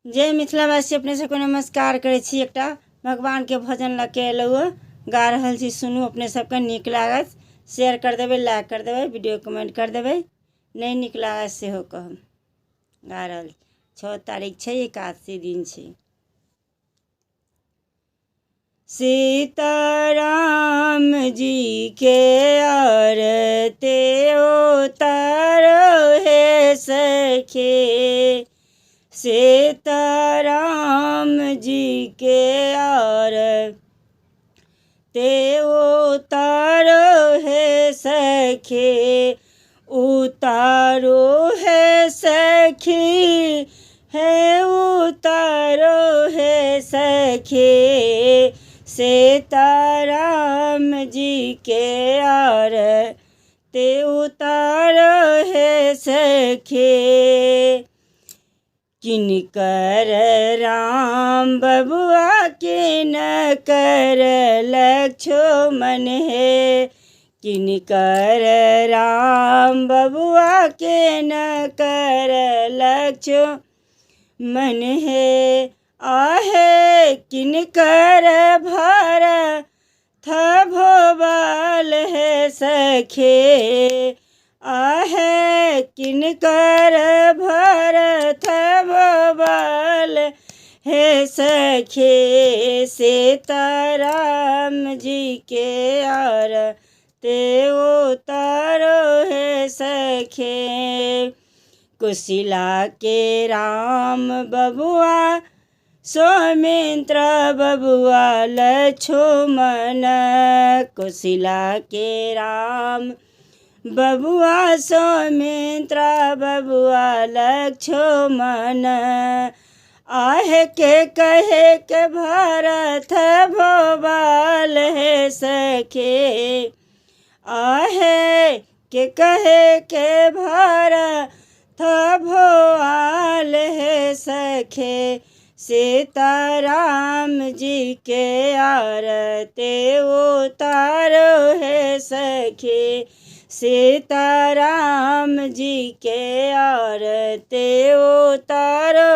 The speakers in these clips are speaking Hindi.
जय मिथिलावासी, अपने सबको नमस्कार करे छी। एकटा भगवान के भजन लग के एलहुँ, गा रहल छी, सुनू। अपने सबके नीक लागत शेयर कर देबै, लाइक कर देबै, वीडियो कमेंट कर देबै। नहीं नीक लागत सेहो कहब। गा रहल 6 तारीख छै, एकादशी दिन छै। सीताराम जी के आरती उतारो हे सखी, सीताराम जी के आरती उतारो हे सखी, उतारो हे सखी, हे उतारो हे सखी, सीताराम जी के आरती उतारो हे सखी। किनकर राम बबुआ किनकर लक्ष्मण हे, किनकर राम बबुआ किनकर लक्ष्मण हे। आहे किनकर भरत भोबल हे सखी, आहे किनकर भरत भोबल हे सखी, सीताराम जी के आरती उतारो हे सखी। कुशिला के राम बबुआ सौमित्र बबुआ लक्ष्मण, कुशिला के राम बबुआ सौमित्र बबुआ लक्ष्मण, आहे के कहे के भरत भोबल हे सखी, आहे के कहे के भरत भोबल हे सखी, सीताराम जी के आरती उतारो हे सखी, सीताराम जी के आरती उतारो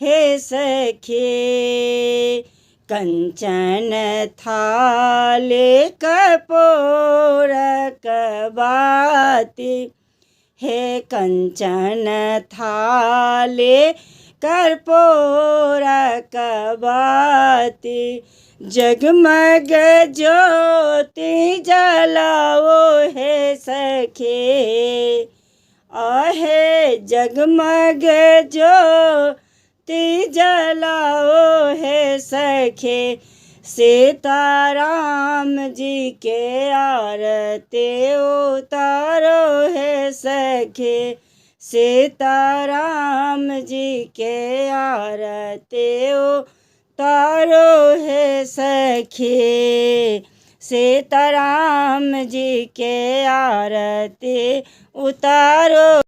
हे सखी। कंचन थाली कपूर बाती, हे कंचन थाली कर्पूर बाती, जगमग ज्योति जलाओ हे सखी, आहे जगमग ज्योति जलाओ हे सखी, सीताराम जी के आरती उतारो हे सखी, सीताराम जी के आरती उतारो हे सखी, सीताराम जी के आरती उतारो।